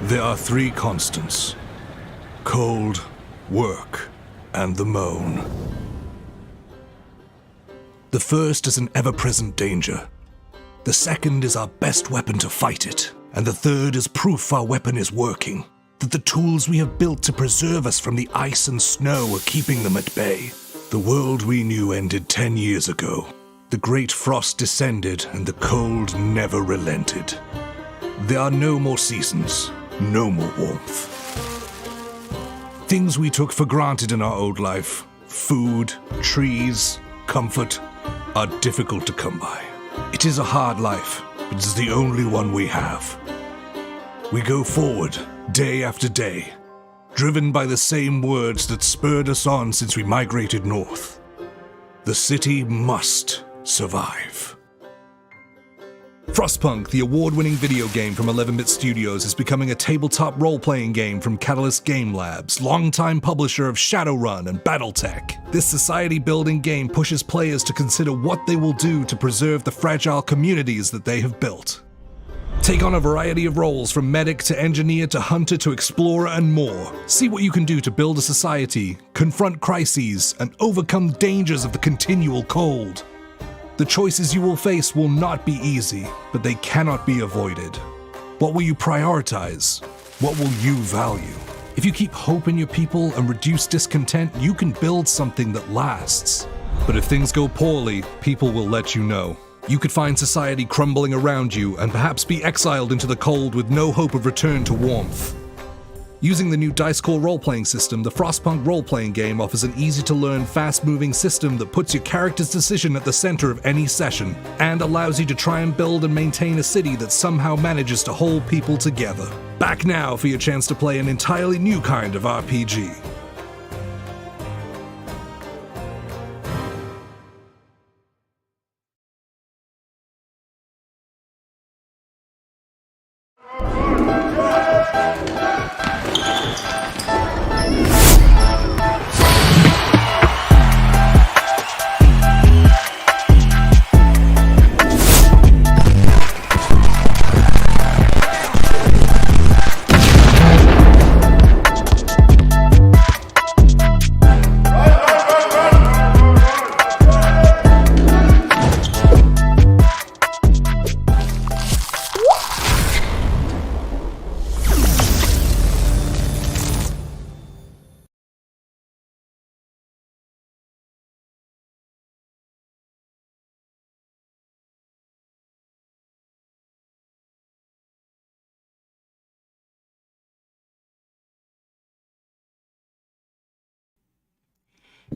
There are three constants: cold, work, and the moan. The first is an ever-present danger. The second is our best weapon to fight it. And the third is proof our weapon is working, that the tools we have built to preserve us from the ice and snow are keeping them at bay. The world we knew ended 10 years ago. The great frost descended and the cold never relented. There are no more seasons, no more warmth. Things we took for granted in our old life, food, trees, comfort, are difficult to come by. It is a hard life, but it is the only one we have. We go forward, day after day, driven by the same words that spurred us on since we migrated north. The city must survive. Frostpunk, the award-winning video game from 11-Bit Studios, is becoming a tabletop role-playing game from Catalyst Game Labs, longtime publisher of Shadowrun and Battletech. This society-building game pushes players to consider what they will do to preserve the fragile communities that they have built. Take on a variety of roles, from medic to engineer to hunter to explorer and more. See what you can do to build a society, confront crises, and overcome dangers of the continual cold. The choices you will face will not be easy, but they cannot be avoided. What will you prioritize? What will you value? If you keep hope in your people and reduce discontent, you can build something that lasts. But if things go poorly, people will let you know. You could find society crumbling around you and perhaps be exiled into the cold with no hope of return to warmth. Using the new Dice Core role-playing system, the Frostpunk role-playing game offers an easy-to-learn, fast-moving system that puts your character's decision at the center of any session, and allows you to try and build and maintain a city that somehow manages to hold people together. Back now for your chance to play an entirely new kind of RPG.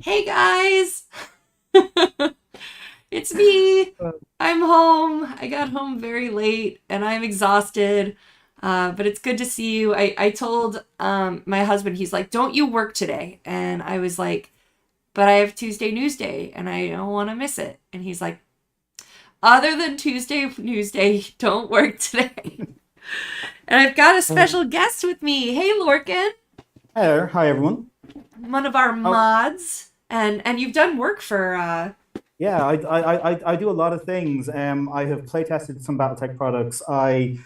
Hey guys! It's me! I'm home. I got home very late and I'm exhausted, but it's good to see you. I told my husband, he's like, don't you work today? And I was like, but I have Tuesday Newsday and I don't want to miss it. And he's like, other than Tuesday Newsday, don't work today. And I've got a special guest with me. Hey, Lorcan. Hi there. Hi, everyone. One of our mods, and you've done work for Yeah, I do a lot of things. I have play tested some BattleTech products. As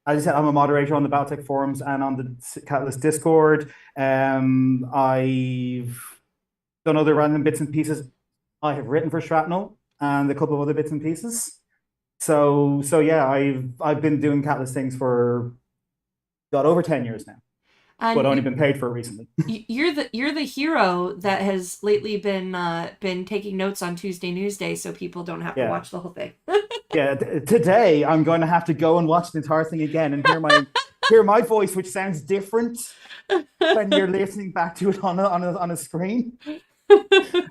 I said, I'm a moderator on the BattleTech forums and on the Catalyst Discord. I've done other random bits and pieces. I have written for Shrapnel and a couple of other bits and pieces. So yeah, I've been doing Catalyst things for over 10 years now. and But only been paid for it recently. you're the hero that has lately been taking notes on Tuesday Newsday, so people don't have to Yeah. watch the whole thing. Yeah, today I'm going to have to go and watch the entire thing again and hear my voice, which sounds different when you're listening back to it on a screen.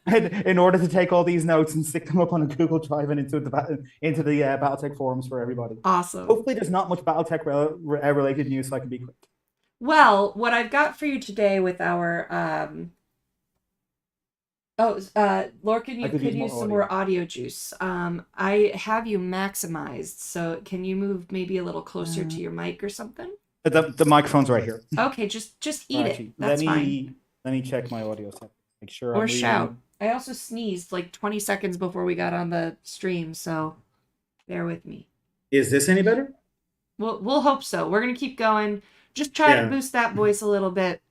And in order to take all these notes and stick them up on a Google Drive and into the BattleTech forums for everybody. Awesome. Hopefully, there's not much BattleTech related news, so I can be quick. Well, what I've got for you today with our Lorcan, you could use some more audio juice. I have you maximized, so can you move maybe a little closer to your mic or something? The microphone's right here. Okay, just eat Actually, it. That's fine. Let me check my audio set. Make sure. Or shout. I also sneezed like 20 seconds before we got on the stream, so bear with me. Is this any better? We'll hope so. We're gonna keep going. just try to boost that voice a little bit.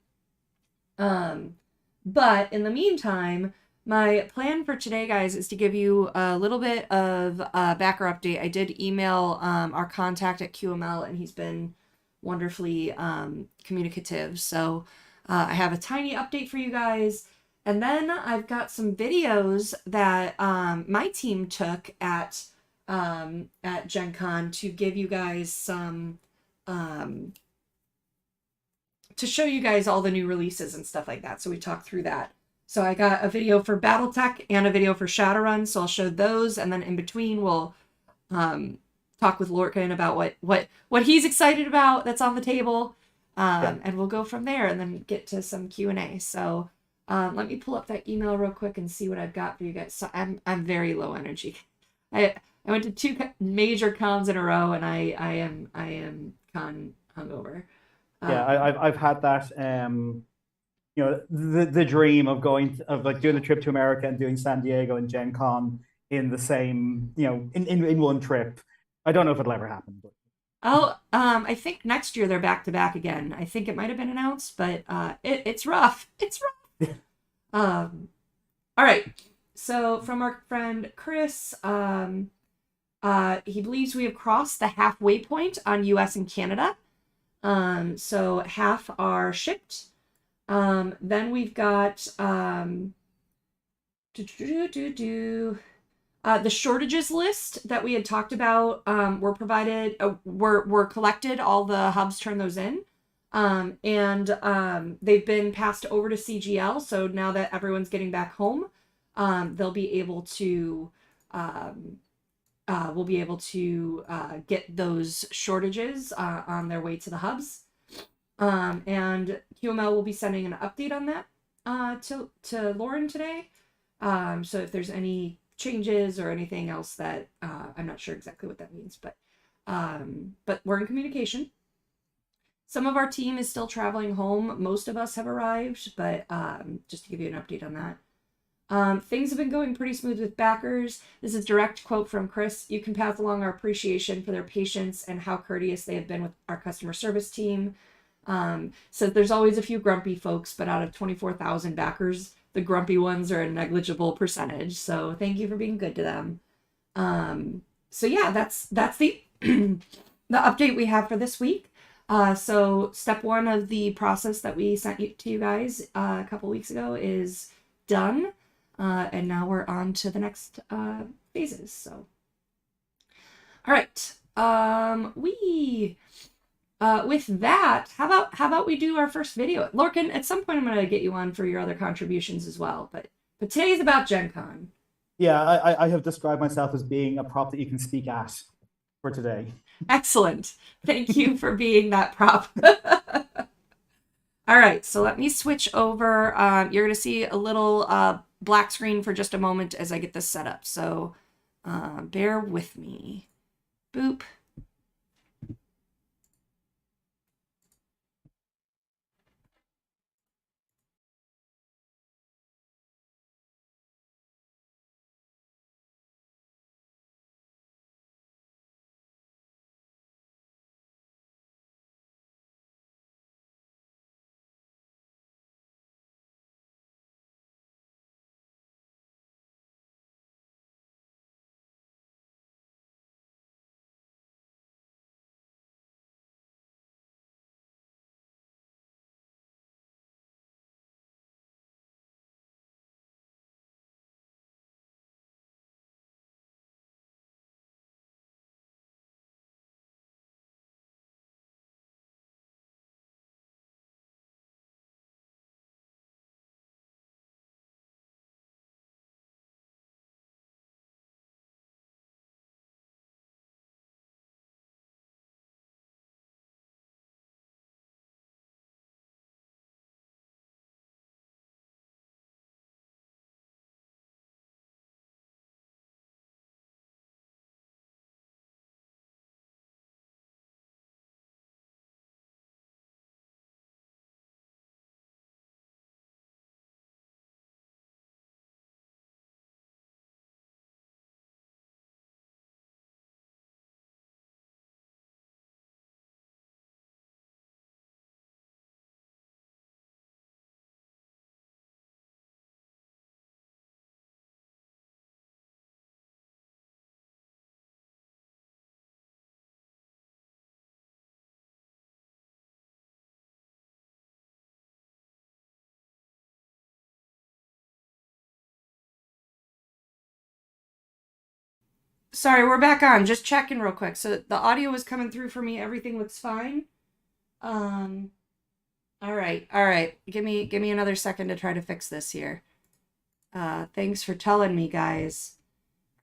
But in the meantime, my plan for today, guys, is to give you a little bit of a backer update. I did email our contact at QML, and he's been wonderfully communicative. So I have a tiny update for you guys. And then I've got some videos that my team took at Gen Con to give you guys some... to show you guys all the new releases and stuff like that. So we talked through that. So I got a video for Battletech and a video for Shadowrun. So I'll show those. And then in between, we'll talk with Lorcan about what he's excited about that's on the table. And we'll go from there and then get to some Q&A. So let me pull up that email real quick and see what I've got for you guys. So I'm very low energy. I went to 2 major cons in a row, and I am con hungover. I've had that the dream of doing the trip to America and doing San Diego and Gen Con in the same in one trip. I don't know if it'll ever happen, but I think next year they're back to back again. I think it might have been announced, but it's rough. It's rough. All right. So from our friend Chris, he believes we have crossed the halfway point on US and Canada. So half are shipped. Then we've got the shortages list that we had talked about were provided, were collected. All the hubs turned those in. And they've been passed over to CGL. So now that everyone's getting back home, they'll be able to, we'll be able to get those shortages on their way to the hubs. And QML will be sending an update on that to Lauren today. So if there's any changes or anything else that I'm not sure exactly what that means, but we're in communication. Some of our team is still traveling home. Most of us have arrived, but just to give you an update on that. Things have been going pretty smooth with backers. This is a direct quote from Chris. You can pass along our appreciation for their patience and how courteous they have been with our customer service team. So there's always a few grumpy folks, but out of 24,000 backers, the grumpy ones are a negligible percentage. So thank you for being good to them. So yeah, that's the the update we have for this week. So step 1 of the process that we sent to you guys a couple weeks ago is done. And now we're on to the next phases. So, all right. With that, how about we do our first video? Lorcan, at some point I'm going to get you on for your other contributions as well. But today's about Gen Con. Yeah, I have described myself as being a prop that you can speak at for today. Excellent. Thank you for being that prop. All right, so let me switch over. You're going to see a little black screen for just a moment as I get this set up. So bear with me. Boop. Sorry, we're back on. Just checking real quick. So the audio was coming through for me. Everything looks fine. All right. Give me another second to try to fix this here. Thanks for telling me, guys.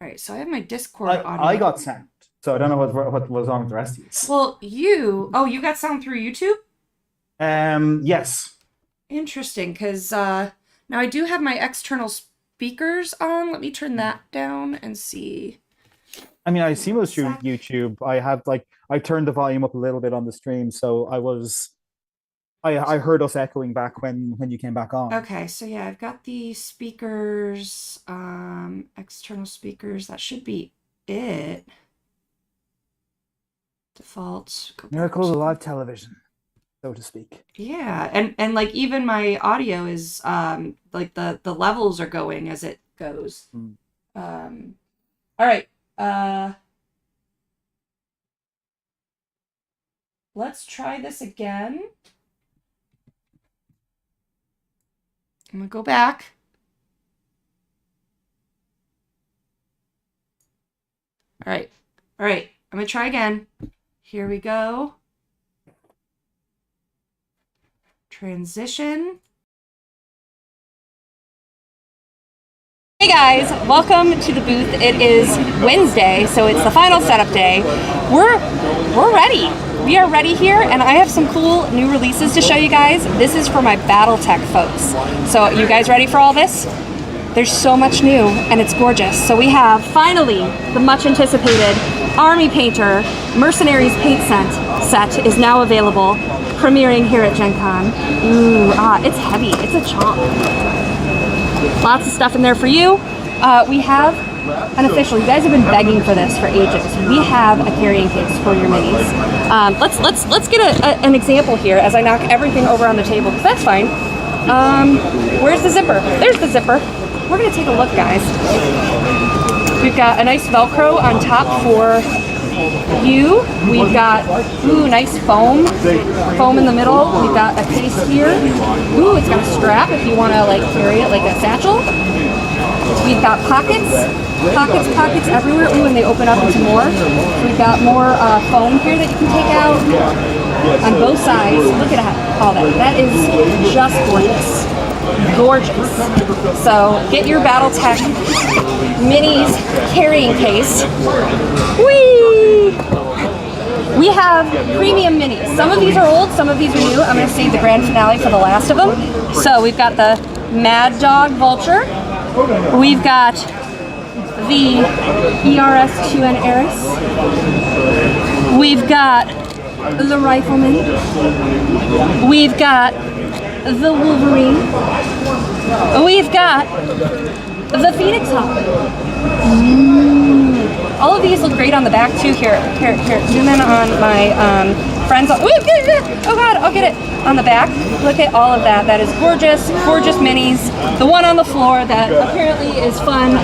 All right, so I have my Discord audio. I got sound, so I don't know what was on with the rest of you. Well, you got sound through YouTube? Yes. Interesting, because now I do have my external speakers on. Let me turn that down and see. I mean, I see most through YouTube. I turned the volume up a little bit on the stream, so I heard us echoing back when you came back on. Okay, so yeah, I've got the speakers, external speakers. That should be it. Default. Miracles of live television, so to speak. Yeah, and like even my audio is like the levels are going as it goes. All right. Let's try this again. I'm gonna go back. All right. I'm gonna try again. Here we go. Transition. Hey guys, welcome to the booth. It is Wednesday, so it's the final setup day. We're ready. We are ready here, and I have some cool new releases to show you guys. This is for my battletech folks. So you guys ready for all this? There's so much new, and it's gorgeous. So we have, finally, the much anticipated Army Painter Mercenaries paint set is now available, premiering here at Gen Con. It's heavy, it's a chomp. Lots of stuff in there for you. We have an official, you guys have been begging for this for ages. We have a carrying case for your minis. Let's get an example here as I knock everything over on the table, because that's fine. Where's the zipper? There's the zipper. We're gonna take a look, guys. We've got a nice Velcro on top for you. We've got, nice foam in the middle. We've got a case here. It's got a strap if you want to like carry it like a satchel. We've got pockets everywhere. And they open up into more. We've got more foam here that you can take out on both sides. Look at all that. That is just gorgeous. So get your BattleTech minis carrying case. Whee! We have premium minis. Some of these are old, some of these are new. I'm going to save the grand finale for the last of them. So we've got the Mad Dog Vulture. We've got the ERS-2N Eris. We've got the Rifleman. We've got the Wolverine. We've got the Phoenix Hawk. All of these look great on the back too. Here, zoom in on my friends. Oh God, I'll get it on the back. Look at all of that. That is gorgeous minis. The one on the floor that apparently is fun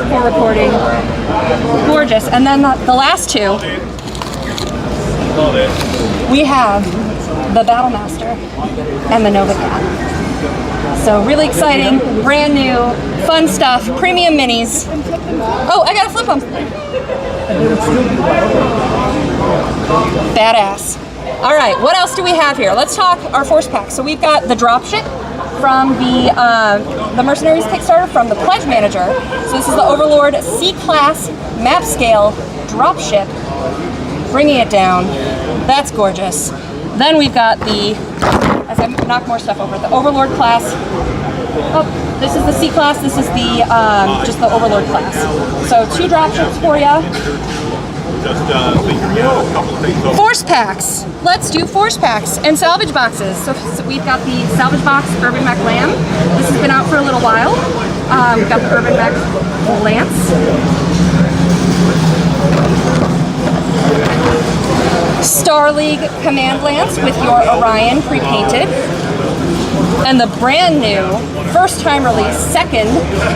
for recording. Gorgeous. And then the last two, we have the Battlemaster and the Nova Cat. So really exciting, brand new, fun stuff, premium minis. Oh, I gotta flip them. Badass. All right, what else do we have here? Let's talk our force pack. So we've got the dropship from the Mercenaries Kickstarter from the Pledge Manager. So this is the Overlord C-Class map scale dropship, bringing it down. That's gorgeous. Then we've got as I knock more stuff over, the Overlord class. Oh, this is the C class. This is the just the Overlord class. So 2 dropships for you. Force packs. Let's do force packs and salvage boxes. So we've got the salvage box Urban Mech Lamb. This has been out for a little while. We've got the Urban Mech Lance. Star League Command Lance with your Orion pre-painted. And the brand new, first time release, second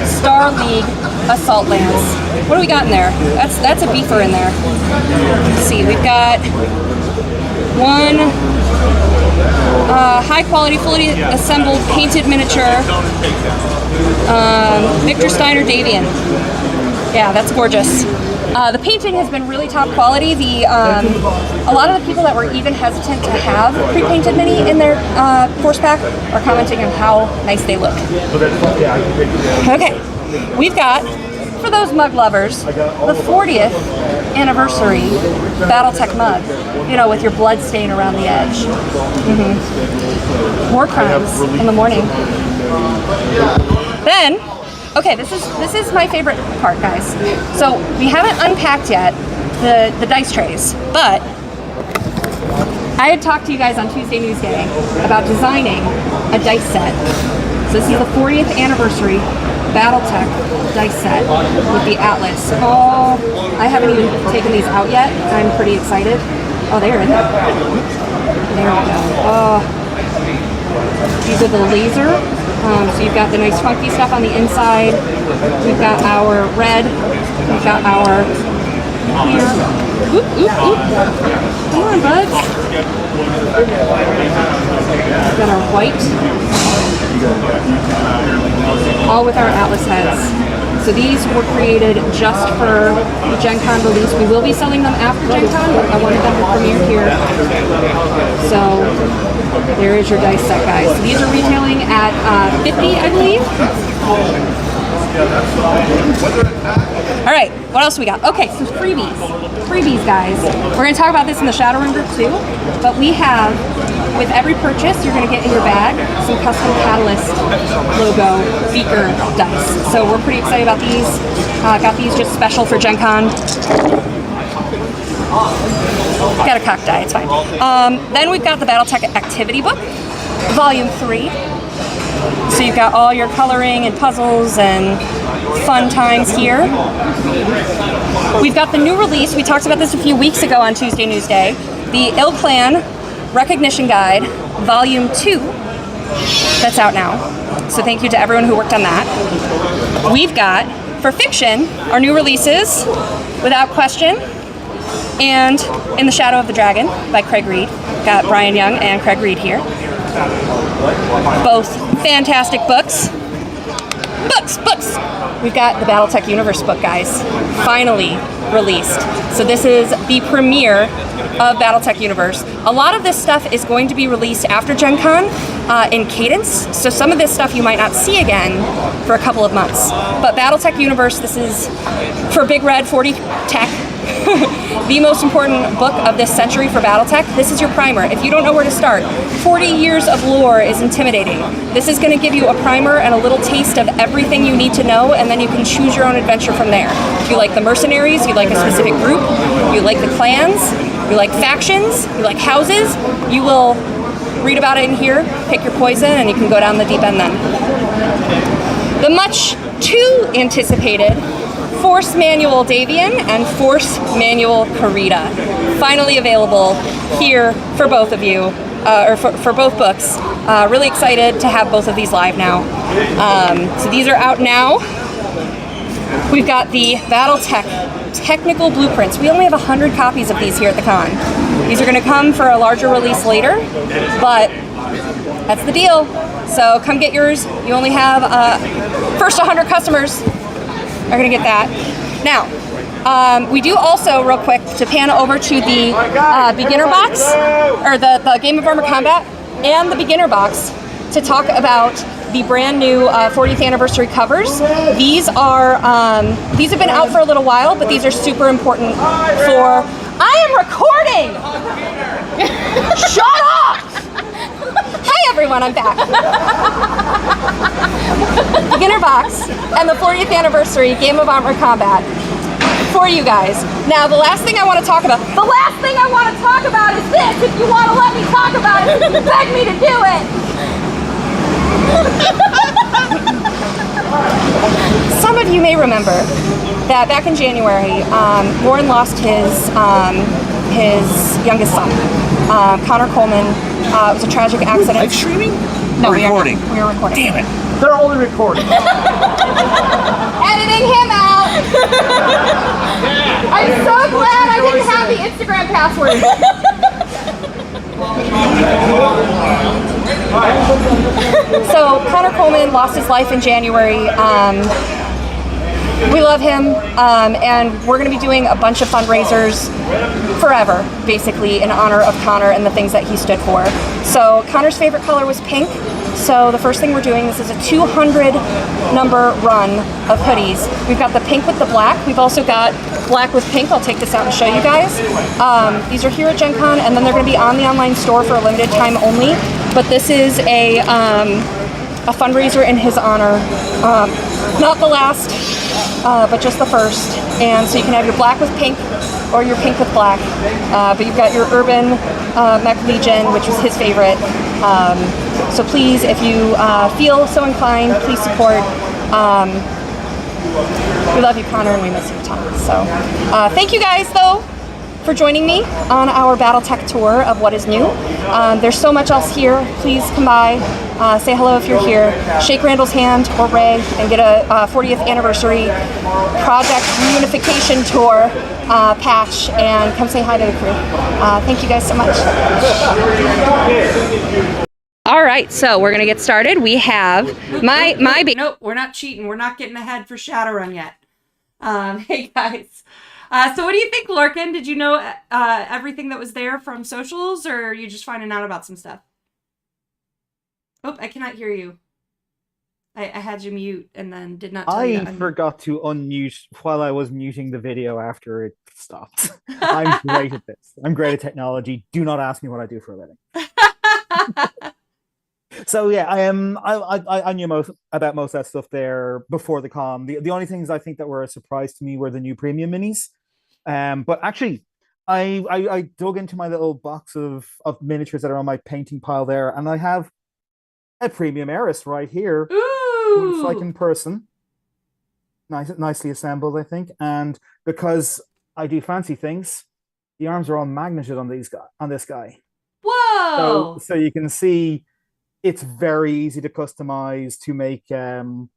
Star League Assault Lance. What do we got in there? That's a beefer in there. Let's see, we've got one high quality, fully assembled, painted miniature Victor Steiner Davian. Yeah, that's gorgeous. The painting has been really top quality. A lot of the people that were even hesitant to have pre-painted mini in their force pack are commenting on how nice they look. Okay, we've got, for those mug lovers, the 40th anniversary Battletech mug. You know, with your blood stain around the edge. More crimes in the morning. Then, okay, this is my favorite part, guys. So we haven't unpacked yet the dice trays, but I had talked to you guys on Tuesday Newsday about designing a dice set. So this is the 40th anniversary Battletech dice set with the Atlas. Oh, I haven't even taken these out yet. I'm pretty excited. Oh, they're in there. There we go. Oh, these are the laser. So you've got the nice funky stuff on the inside. We've got our red. We've got our here. Oop, oop, oop. Come on, buds. We've got our white. All with our Atlas heads. So these were created just for the Gen Con release. We will be selling them after Gen Con, but I wanted them to premiere here. So there is your dice set, guys. So these are retailing at $50, I believe. All right, what else we got? Okay, so freebies. Freebies, guys. We're going to talk about this in the Shadowrun group too, but we have, with every purchase, you're going to get in your bag some custom Catalyst logo beaker dice. So we're pretty excited about these. Got these just special for Gen Con. Got a cocked die, it's fine. Then we've got the Battletech activity book, volume 3. So you've got all your coloring and puzzles and fun times here. We've got the new release. We talked about this a few weeks ago on Tuesday Newsday. The Ill Clan Recognition Guide, volume 2. That's out now. So thank you to everyone who worked on that. We've got, for fiction, our new releases, Without Question, and In the Shadow of the Dragon by Craig Reed. Got Brian Young and Craig Reed here. Both fantastic books. Books! We've got the Battletech Universe book, guys. Finally released. So this is the premiere of Battletech Universe. A lot of this stuff is going to be released after Gen Con in cadence. So some of this stuff you might not see again for a couple of months. But Battletech Universe, this is for Big Red 40 Tech. The most important book of this century for Battletech. This is your primer. If you don't know where to start, 40 years of lore is intimidating. This is going to give you a primer and a little taste of everything you need to know, and then you can choose your own adventure from there. If you like the mercenaries, you like a specific group, you like the clans, you like factions, you like houses, you will read about it in here, pick your poison, and you can go down the deep end then. The much too anticipated Force Manual Davian and Force Manual Karita. Finally available here for both of you, or for both books. Really excited to have both of these live now. So these are out now. We've got the Battletech Technical Blueprints. We only have 100 copies of these here at the con. These are going to come for a larger release later, but that's the deal. So come get yours. You only have first 100 customers are going to get that. Now, we do also, real quick, to pan over to the beginner box, or the Game of Armor Combat, and the beginner box, to talk about the brand new 40th anniversary covers. These have been out for a little while, but these are super important for... I am recording! Shut up! Hi everyone, I'm back. Beginner box and the 40th anniversary Game of Armor Combat for you guys. Now the last thing I want to talk about is this. If you want to let me talk about it, beg me to do it. Some of you may remember that back in January, Warren lost his youngest son, Connor Coleman. It was a tragic accident. Live streaming? No, we are recording. We are recording. Damn it. They're only recording. Editing him out. I'm so glad I didn't have the Instagram password. So Connor Coleman lost his life in January. We love him, and we're going to be doing a bunch of fundraisers forever, basically, in honor of Connor and the things that he stood for. So Connor's favorite color was pink. So the first thing we're doing, this is a 200 number run of hoodies. We've got the pink with the black. We've also got black with pink. I'll take this out and show you guys. These are here at Gen Con, and then they're going to be on the online store for a limited time only. But this is a fundraiser in his honor. Not the last, but just the first. And so you can have your black with pink or your pink with black. But you've got your Urban Mech Legion, which was his favorite. So please, if you feel so inclined, please support. We love you, Connor, and we miss you a ton. So thank you guys, though, for joining me on our Battletech tour of what is new. There's so much else here. Please come by, say hello if you're here, shake Randall's hand or Ray, and get a 40th anniversary project reunification tour patch, and come say hi to the crew. Thank you guys so much. All right, so we're gonna get started. We have my Nope, we're not cheating. We're not getting ahead for Shadowrun yet. Hey guys. So what do you think, Lorcan? Did you know everything that was there from socials, or are you just finding out about some stuff? Oh, I cannot hear you. I had you mute and then did not tell you to unmute. I forgot to unmute while I was muting the video after it stopped. I'm great at this. I'm great at technology. Do not ask me what I do for a living. So yeah, I knew about most of that stuff there before the con. The only things I think that were a surprise to me were the new premium minis. But actually, I dug into my little box of miniatures that are on my painting pile there, and I have a premium Eris right here. Ooh! Looks like in person. Nicely assembled, I think. And because I do fancy things, the arms are all magneted on this guy. Whoa! So you can see it's very easy to customize, to make because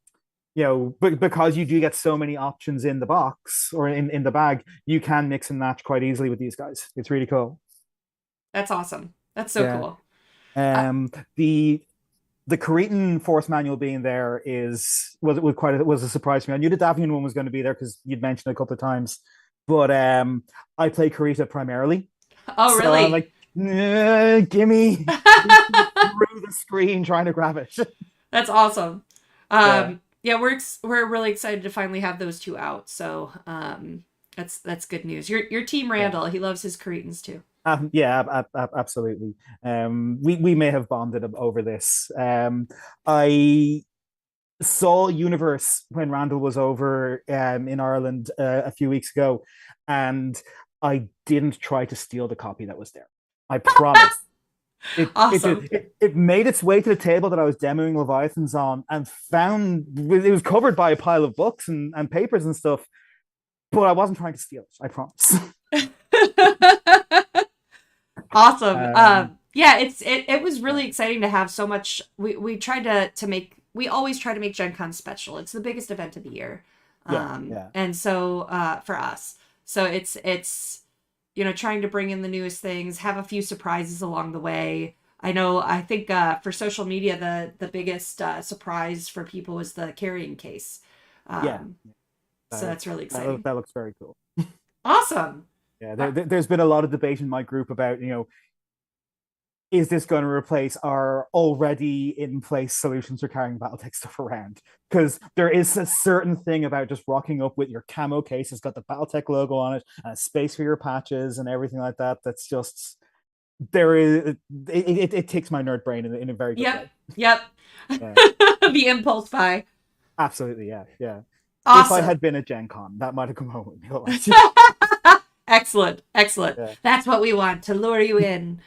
you do get so many options in the box or in the bag, you can mix and match quite easily with these guys. It's really cool. That's awesome. That's so cool. The Cretan Force Manual being there was a surprise to me. I knew the Davian one was going to be there because you'd mentioned it a couple of times, but I play Karita primarily. Oh, really? So I'm like, gimme through the screen trying to grab it. That's awesome. Yeah, we're really excited to finally have those two out. So that's good news. Your team Randall, he loves his Cretans too. Absolutely. We may have bonded over this. I saw Universe when Randall was over in Ireland a few weeks ago, and I didn't try to steal the copy that was there. I promise. Awesome. It made its way to the table that I was demoing Leviathans on, and found it was covered by a pile of books and papers and stuff, but I wasn't trying to steal it, I promise. Awesome. Yeah, it was really exciting to have so much. We tried to make, we always try to make Gen Con special. It's the biggest event of the year. And so for us, so it's trying to bring in the newest things, have a few surprises along the way. I think for social media, the biggest surprise for people was the carrying case. So that's really exciting. That looks very cool. Awesome. Yeah, there's been a lot of debate in my group about, is this going to replace our already in place solutions for carrying Battletech stuff around? Because there is a certain thing about just rocking up with your camo case. It's got the Battletech logo on it and a space for your patches and everything like that. That's just, it takes my nerd brain in a very good way. Yep. The impulse buy. Absolutely, yeah. Awesome. If I had been at Gen Con, that might have come home with me. Excellent. Yeah. That's what we want, to lure you in.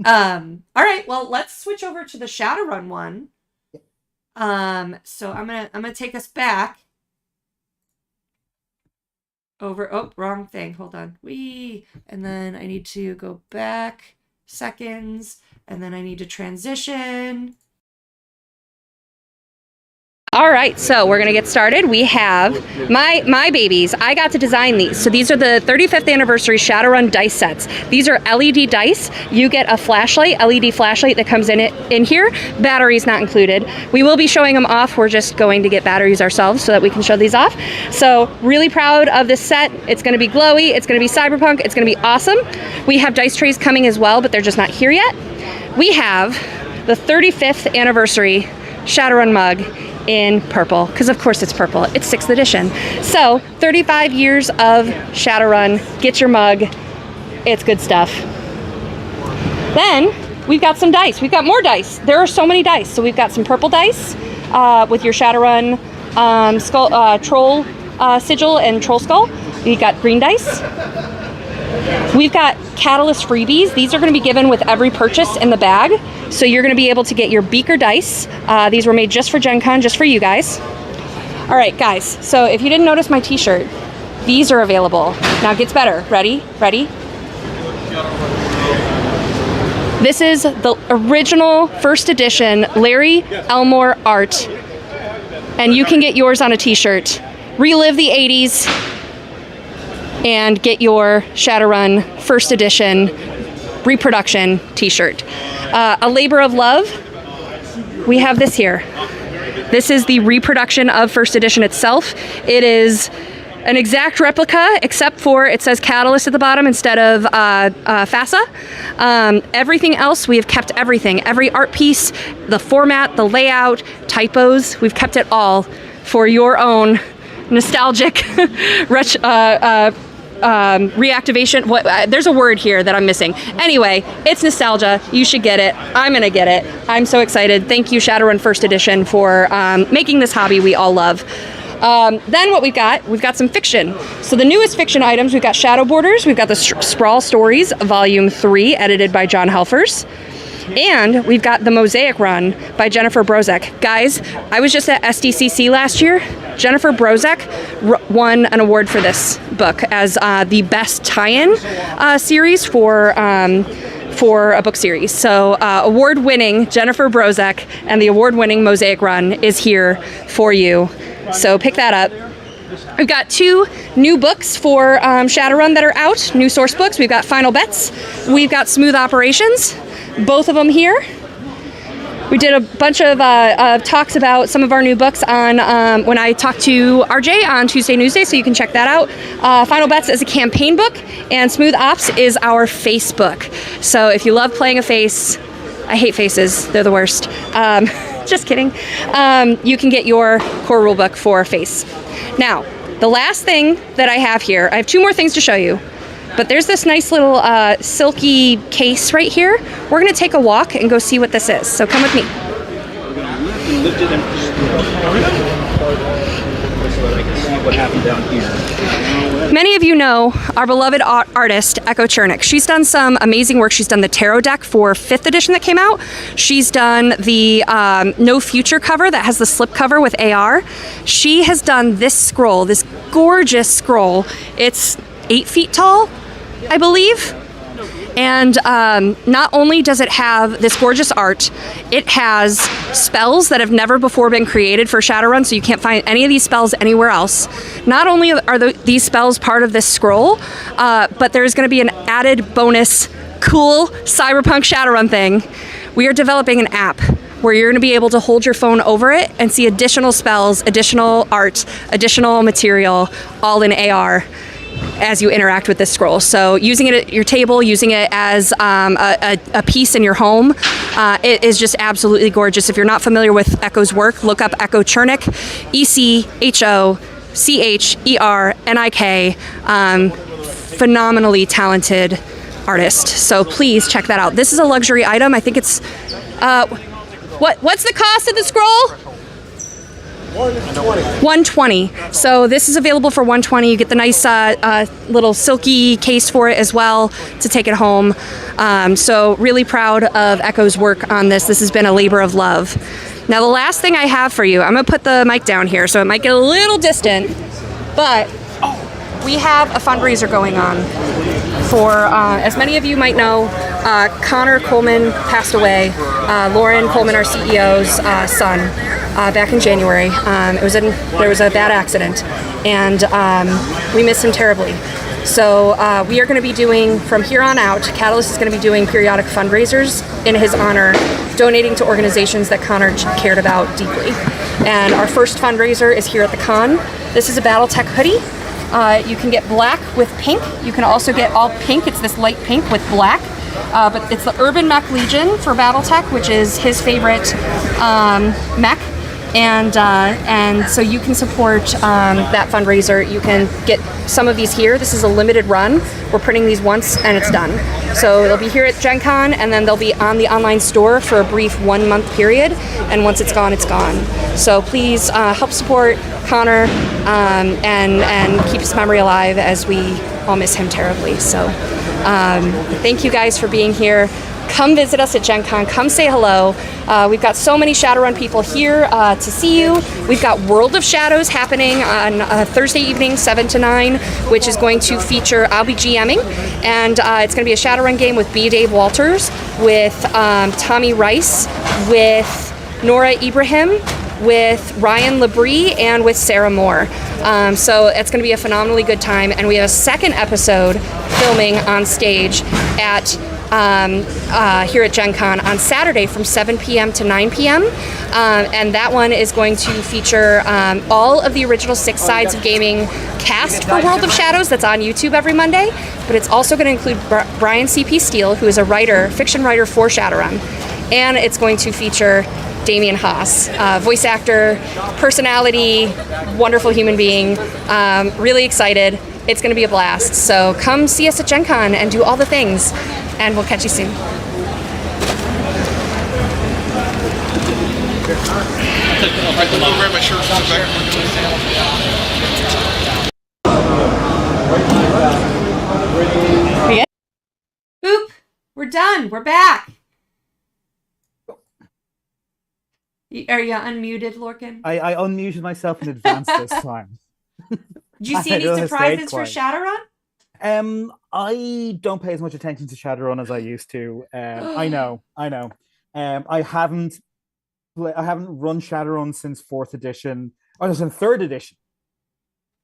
All right, well, let's switch over to the Shadowrun one. So I'm gonna take us back over. Oh, wrong thing. Hold on. And then I need to go back seconds, and then I need to transition. All All right, so we're gonna get started. We have my babies. I got to design these. So these are the 35th anniversary Shadowrun dice sets. These are LED dice. You get a flashlight, LED flashlight that comes in here. Batteries not included. We will be showing them off. We're just going to get batteries ourselves so that we can show these off. So really proud of this set. It's gonna be glowy, it's gonna be cyberpunk, it's gonna be awesome. We have dice trays coming as well, but they're just not here yet. We have the 35th anniversary Shadowrun mug in purple, because of course it's purple. It's 6th edition. So 35 years of Shadowrun. Get your mug. It's good stuff. Then we've got some dice. We've got more dice. There are so many dice. So we've got some purple dice with your Shadowrun skull, troll sigil and troll skull. We've got green dice. We've got Catalyst freebies. These are going to be given with every purchase in the bag. So you're going to be able to get your beaker dice. These were made just for Gen Con, just for you guys. All right, guys. So if you didn't notice my t-shirt, these are available. Now it gets better. Ready? Ready? This is the original first edition Larry Elmore art. And you can get yours on a t-shirt. Relive the 80s. And get your Shadowrun first edition reproduction t-shirt. A labor of love. We have this here. This is the reproduction of first edition itself. It is an exact replica, except for it says Catalyst at the bottom instead of FASA. Everything else, we have kept everything. Every art piece, the format, the layout, typos, we've kept it all for your own nostalgic reactivation. There's a word here that I'm missing. Anyway, it's nostalgia. You should get it. I'm gonna get it. I'm so excited. Thank you, Shadowrun First Edition, for making this hobby we all love. Then what we've got some fiction. So the newest fiction items, we've got Shadow Borders, we've got the Sprawl Stories, Volume 3, edited by John Helfers. And we've got the Mosaic Run by Jennifer Brozek. Guys, I was just at SDCC last year. Jennifer Brozek won an award for this book as the best tie-in series for a book series. So award-winning Jennifer Brozek and the award-winning Mosaic Run is here for you. So pick that up. We've got 2 new books for Shadowrun that are out, new source books. We've got Final Bets. We've got Smooth Operations. Both of them here. We did a bunch of talks about some of our new books on when I talked to RJ on Tuesday Newsday, so you can check that out. Final Bets is a campaign book, and Smooth Ops is our face book. So if you love playing a face, I hate faces, they're the worst. Just kidding. You can get your core rulebook for face. Now, the last thing that I have here, I have 2 more things to show you. But there's this nice little silky case right here. We're gonna take a walk and go see what this is. So come with me. Many of you know our beloved artist, Echo Chernick. She's done some amazing work. She's done the tarot deck for 5th edition that came out. She's done the No Future cover that has the slip cover with AR. She has done this scroll, this gorgeous scroll. It's 8 feet tall, I believe. And not only does it have this gorgeous art, it has spells that have never before been created for Shadowrun, so you can't find any of these spells anywhere else. Not only are these spells part of this scroll, but there's going to be an added bonus cool cyberpunk Shadowrun thing. We are developing an app where you're going to be able to hold your phone over it and see additional spells, additional art, additional material, all in AR. As you interact with this scroll. So using it at your table, using it as a piece in your home, it is just absolutely gorgeous. If you're not familiar with Echo's work, look up Echo Chernick, ECHOCHERNIK. Phenomenally talented artist. So please check that out. This is a luxury item. I think it's, what's the cost of the scroll? $120. So this is available for $120. You get the nice little silky case for it as well to take it home. So really proud of Echo's work on this. This has been a labor of love. Now the last thing I have for you, I'm gonna put the mic down here so it might get a little distant, but we have a fundraiser going on For, as many of you might know, Connor Coleman passed away. Lauren Coleman, our CEO's son, back in January. There was a bad accident, and we miss him terribly. So we are going to be doing, from here on out, Catalyst is going to be doing periodic fundraisers in his honor, donating to organizations that Connor cared about deeply. And our first fundraiser is here at the con. This is a Battletech hoodie. You can get black with pink. You can also get all pink. It's this light pink with black. But it's the Urban Mech Legion for Battletech, which is his favorite mech. And so you can support that fundraiser. You can get some of these here. This is a limited run. We're printing these once and it's done. So they'll be here at Gen Con, and then they'll be on the online store for a brief 1 month period. And once it's gone, it's gone. So please help support Connor and keep his memory alive, as we all miss him terribly. So thank you guys for being here. Come visit us at Gen Con. Come say hello. We've got so many Shadowrun people here to see you. We've got World of Shadows happening on Thursday evening, 7 to 9, which is going to feature, I'll be GMing, and it's going to be a Shadowrun game with B. Dave Walters, with Tommy Rice, with Nora Ibrahim, with Ryan Labrie, and with Sarah Moore. So it's going to be a phenomenally good time, and we have a second episode filming on stage at here at Gen Con on Saturday from 7 p.m. to 9 p.m. And that one is going to feature all of the original 6 Sides of Gaming cast for World of Shadows that's on YouTube every Monday, but it's also going to include Brian C.P. Steele, who is a writer, fiction writer for Shadowrun, and it's going to feature Damian Haas, voice actor, personality, wonderful human being. Really excited. It's going to be a blast. So come see us at Gen Con and do all the things, and we'll catch you soon. Boop! We're done. We're back. Are you unmuted, Lorcan? I unmuted myself in advance this time. Did you see any surprises for Shadowrun? I don't pay as much attention to Shadowrun as I used to. I know. I haven't run Shadowrun since 4th edition, or since 3rd edition,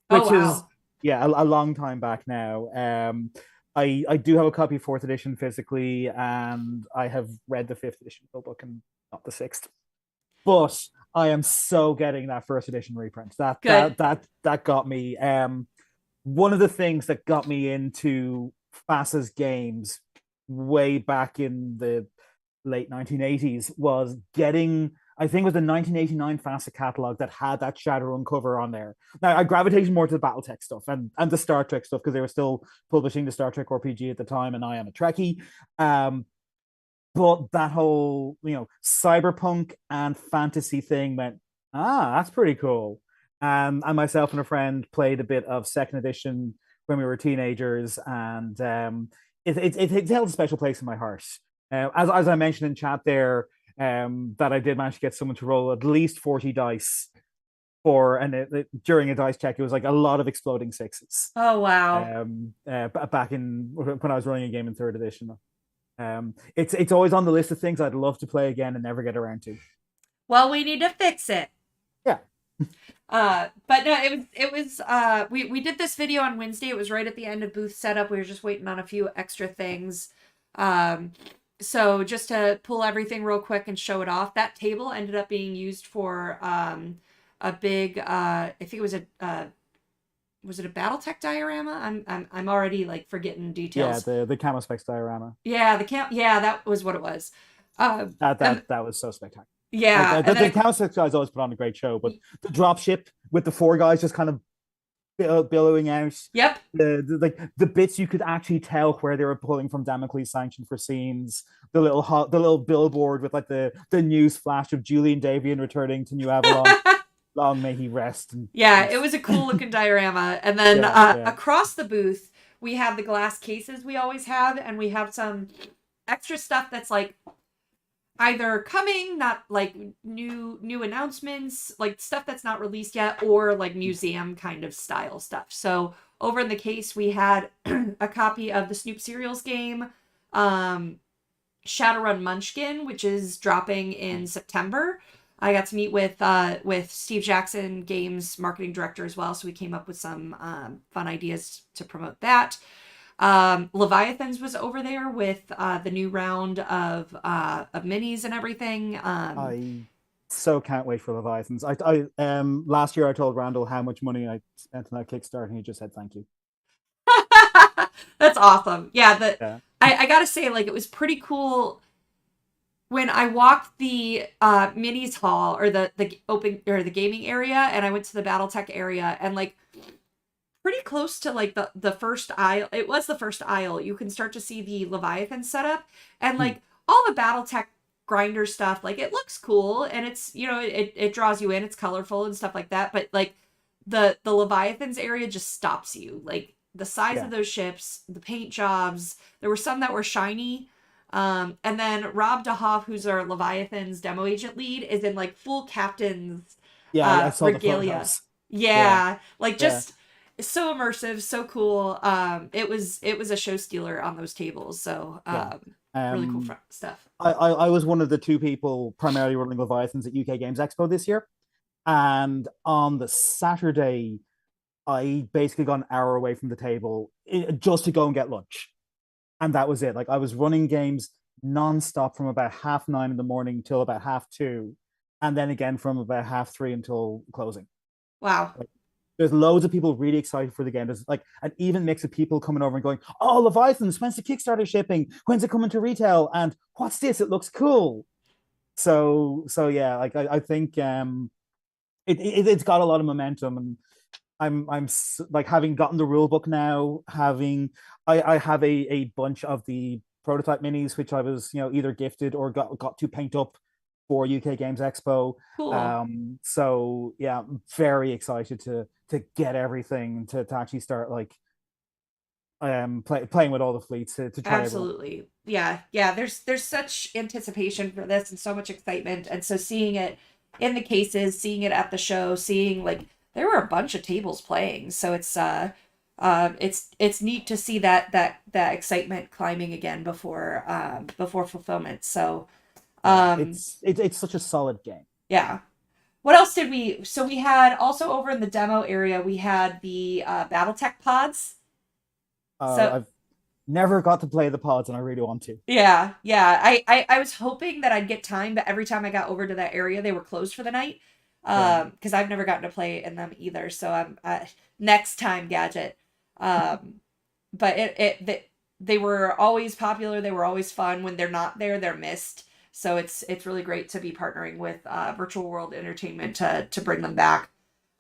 which is a long time back now. I do have a copy of 4th edition physically, and I have read the 5th edition book and not the 6th. But I am so getting that 1st edition reprint. That got me. One of the things that got me into FASA's games way back in the late 1980s was getting, I think it was the 1989 FASA catalog that had that Shadowrun cover on there. Now, I gravitated more to the Battletech stuff and the Star Trek stuff, because they were still publishing the Star Trek RPG at the time, and I am a Trekkie. But that whole, cyberpunk and fantasy thing went, that's pretty cool. And myself and a friend played a bit of 2nd edition when we were teenagers, and it held a special place in my heart. As I mentioned in chat there, that I did manage to get someone to roll at least 40 dice during a dice check. It was like a lot of exploding 6s. Oh, wow. Back in when I was running a game in 3rd edition. It's always on the list of things I'd love to play again and never get around to. Well, we need to fix it. Yeah. But no, it was we did this video on Wednesday. It was right at the end of booth setup. We were just waiting on a few extra things. So just to pull everything real quick and show it off, that table ended up being used for a big I think it was was it a BattleTech diorama? I'm already like forgetting details. Yeah, the Camo Specs diorama. Yeah, that was what it was. That was so spectacular. Yeah, the Camo Specs guys always put on a great show, but the dropship with the 4 guys just kind of billowing out. Yep. The bits you could actually tell where they were pulling from Damocles Sanction for scenes. The little billboard with like the news flash of Julian Davian returning to New Avalon. Long may he rest. It was a cool looking diorama. And then across the booth, we have the glass cases we always have, and we have some extra stuff that's like either coming, not like new announcements, like stuff that's not released yet, or like museum kind of style stuff. So over in the case, we had a copy of the Snoop Cereals game, Shadowrun Munchkin, which is dropping in September. I got to meet with Steve Jackson, Games marketing director as well, so we came up with some fun ideas to promote that. Leviathans was over there with the new round of minis and everything. I so can't wait for Leviathans. I last year I told Randall how much money I spent on that Kickstarter, and he just said thank you. That's awesome. Yeah, Yeah. I gotta say, like, it was pretty cool when I walked the minis hall or the open or the gaming area, and I went to the BattleTech area, and like pretty close to like the first aisle. It was the first aisle. You can start to see the Leviathan setup, and like all the BattleTech grinder stuff. Like, it looks cool, and it's, you know, it draws you in. It's colorful and stuff like that. But like the Leviathans area just stops you. Like, the size of those ships, the paint jobs. There were some that were shiny. And then Rob DeHoff, who's our Leviathans demo agent lead, is in like full captain's I saw regalia. the photos. Like just so immersive, so cool. It was a show stealer on those tables. So really cool stuff. I was one of the two people primarily running Leviathans at UK Games Expo this year, and on the Saturday I basically got an hour away from the table just to go and get lunch. And that was it. Like, I was running games nonstop from about 9:30 in the morning till about 2:30, and then again from about 3:30 until closing. Wow. Like, there's loads of people really excited for the game. There's like an even mix of people coming over and going, "Oh, Leviathans, when's the Kickstarter shipping? When's it coming to retail? And what's this? It looks cool." So yeah, like I think it's got a lot of momentum, and I'm like, having gotten the rule book now, I have a bunch of the prototype minis which I was, you know, either gifted or got to paint up for UK Games Expo. Cool. So yeah, I'm very excited to get everything to actually start like playing with all the fleets to try. Absolutely. Everyone. Yeah. There's such anticipation for this and so much excitement, and so seeing it in the cases, seeing it at the show, seeing like there were a bunch of tables playing, so it's neat to see that excitement climbing again before fulfillment. So it's such a solid game. Yeah. What else did we? So we had also over in the demo area, we had the BattleTech pods. I've never got to play the pods, and I really want to. Yeah. I was hoping that I'd get time, but every time I got over to that area, they were closed for the night. Because I've never gotten to play in them either. So I'm next time, Gadget. But they were always popular. They were always fun. When they're not there, they're missed. So it's really great to be partnering with Virtual World Entertainment to bring them back.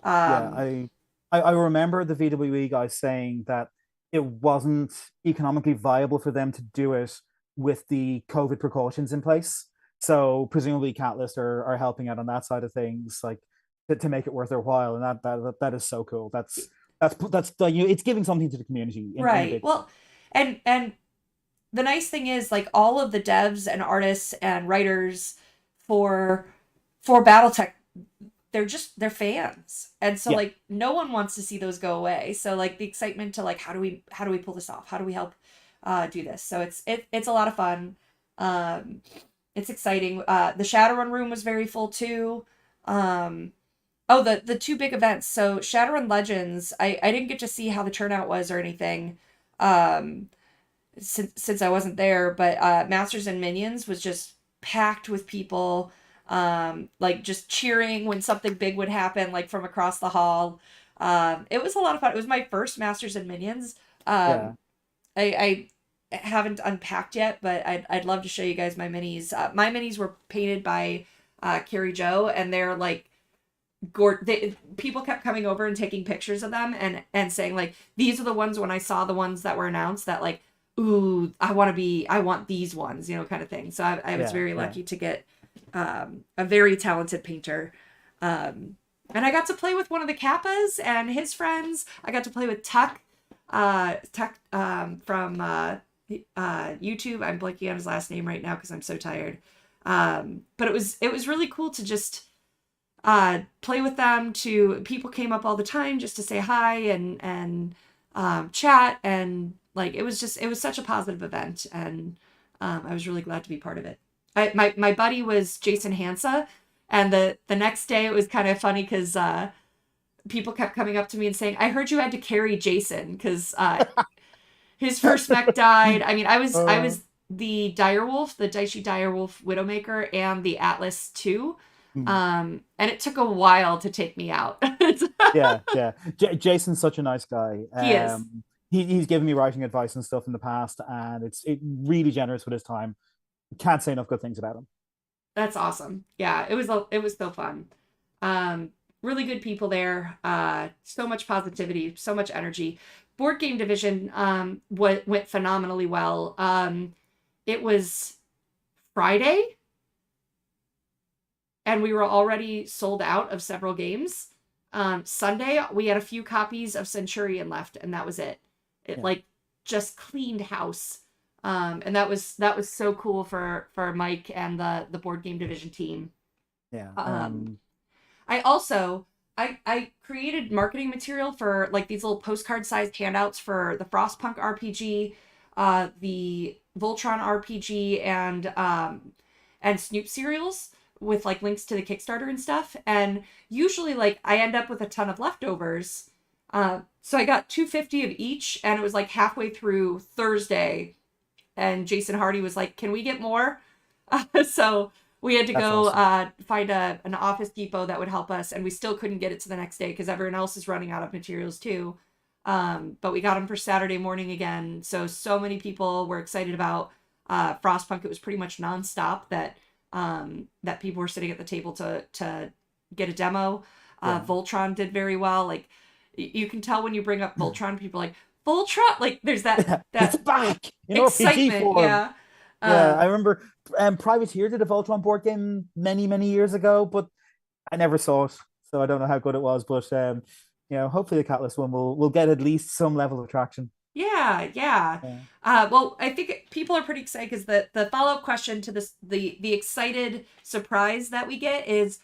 I remember the VWE guys saying that it wasn't economically viable for them to do it with the COVID precautions in place. So presumably Catalyst are helping out on that side of things, like to make it worth their while, and that is so cool. That's you know, it's giving something to the community, right? Well, and the nice thing is, like, all of the devs and artists and writers for BattleTech, they're fans, and so like no one wants to see those go away. So like the excitement to like how do we pull this off? How do we help do this? So it's a lot of fun. It's exciting. The Shadowrun room was very full too. The two big events. So Shadowrun Legends, I didn't get to see how the turnout was or anything, since I wasn't there. But Masters and Minions was just packed with people, like just cheering when something big would happen, like from across the hall. It was a lot of fun. It was my first Masters and Minions. I haven't unpacked yet, but I'd love to show you guys my minis. My minis were painted by Carrie Joe, and they're like people kept coming over and taking pictures of them and saying like, these are the ones when I saw the ones that were announced that like, ooh, I want these ones, you know, kind of thing. So I was very lucky to get a very talented painter. And I got to play with one of the Kappas and his friends. I got to play with Tuck from YouTube. I'm blanking on his last name right now because I'm so tired. But it was really cool to just play with them. People came up all the time just to say hi, and chat, and like it was such a positive event, and I was really glad to be part of it. My buddy was Jason Hansa, and the next day it was kind of funny because people kept coming up to me and saying, "I heard you had to carry Jason because his first mech died." I mean, I was the Direwolf, the Daishi Direwolf Widowmaker, and the Atlas 2. And it took a while to take me out. Yeah. Jason's such a nice guy. He is. He's given me writing advice and stuff in the past, and it's really generous with his time. Can't say enough good things about him. That's awesome. Yeah, it was so fun. Really good people there. So much positivity, so much energy. Board game division went phenomenally well. It was Friday, and we were already sold out of several games. Sunday, we had a few copies of Centurion left, and that was it. It like just cleaned house. And that was so cool for Mike and the board game division team. Yeah. I created marketing material for like these little postcard sized handouts for the Frostpunk RPG, the Voltron RPG, and Snoop cereals with like links to the Kickstarter and stuff. And usually like I end up with a ton of leftovers. So I got 250 of each, and it was like halfway through Thursday, and Jason Hardy was like, "Can we get more?" So we had to go find an Office Depot that would help us, and we still couldn't get it to the next day because everyone else is running out of materials too. But we got them for Saturday morning again. So many people were excited about Frostpunk. It was pretty much nonstop that people were sitting at the table to get a demo. Voltron did very well. Like you can tell when you bring up Voltron, people are like, Voltron, like there's that it's back in excitement. RPG form. Yeah. I remember Privateer did a Voltron board game many years ago, but I never saw it, so I don't know how good it was. But hopefully the Catalyst one will get at least some level of traction. Yeah. Well, I think people are pretty excited because the follow-up question to this, the excited surprise that we get is,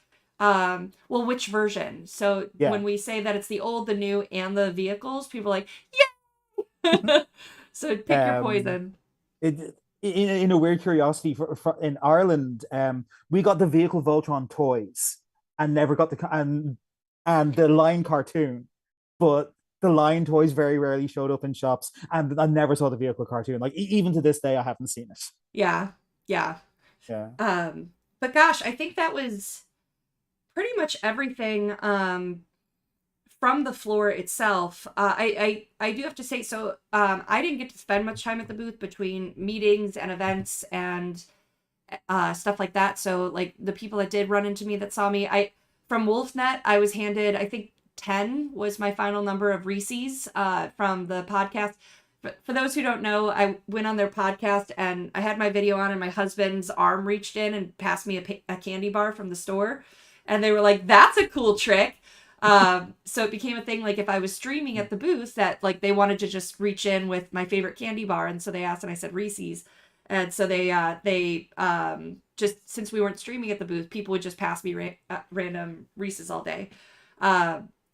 which version? So when we say that it's the old, the new, and the vehicles, people are like, yeah. So pick your poison. In a weird curiosity, for in Ireland, we got the vehicle Voltron toys and never got and the Lion cartoon, but the Lion toys very rarely showed up in shops, and I never saw the vehicle cartoon. Like even to this day, I haven't seen it. Yeah. But gosh, I think that was pretty much everything from the floor itself. I do have to say, so I didn't get to spend much time at the booth between meetings and events and stuff like that. So like the people that did run into me that saw me, from WolfNet, I was handed, I think 10 was my final number of Reese's from the podcast. But for those who don't know, I went on their podcast and I had my video on, and my husband's arm reached in and passed me a candy bar from the store. And they were like, "That's a cool trick." So it became a thing, like if I was streaming at the booth, that like they wanted to just reach in with my favorite candy bar, and so they asked, and I said Reese's, and so they just, since we weren't streaming at the booth, people would just pass me random Reese's all day.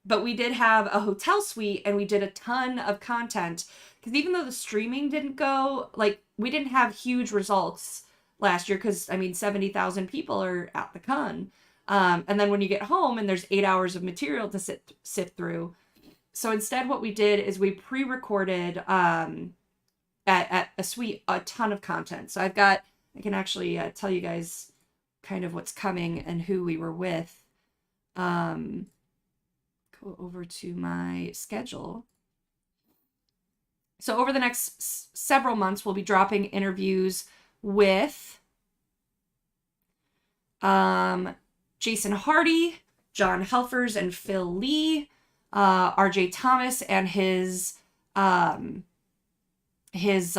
But we did have a hotel suite, and we did a ton of content because even though the streaming didn't go, like we didn't have huge results last year because 70,000 people are at the con. And then when you get home and there's 8 hours of material to sift through. So instead what we did is we pre-recorded at a suite a ton of content. So I can actually tell you guys kind of what's coming and who we were with. Go over to my schedule. So over the next several months, we'll be dropping interviews with Jason Hardy, John Helfers, and Phil Lee, RJ Thomas, and his is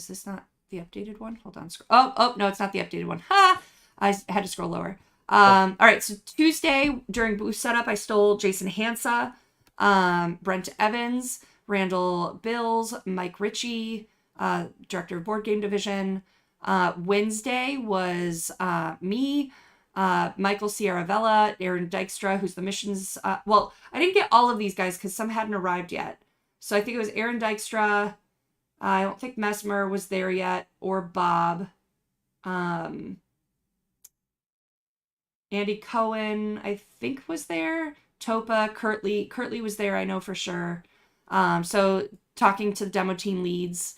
this not the updated one? Hold on. Oh, no, it's not the updated one. Ha! I had to scroll lower. All right, so Tuesday during booth setup, I stole Jason Hansa, Brent Evans, Randall Bills, Mike Ritchie, director of Board Game Division. Wednesday was me, Michael Sierravella, Aaron Dykstra, who's the missions. Well, I didn't get all of these guys because some hadn't arrived yet. So I think it was Aaron Dykstra. I don't think Mesmer was there yet, or Bob. Andy Cohen, I think, was there. Topa, Kurtley was there, I know for sure. So talking to the demo team leads,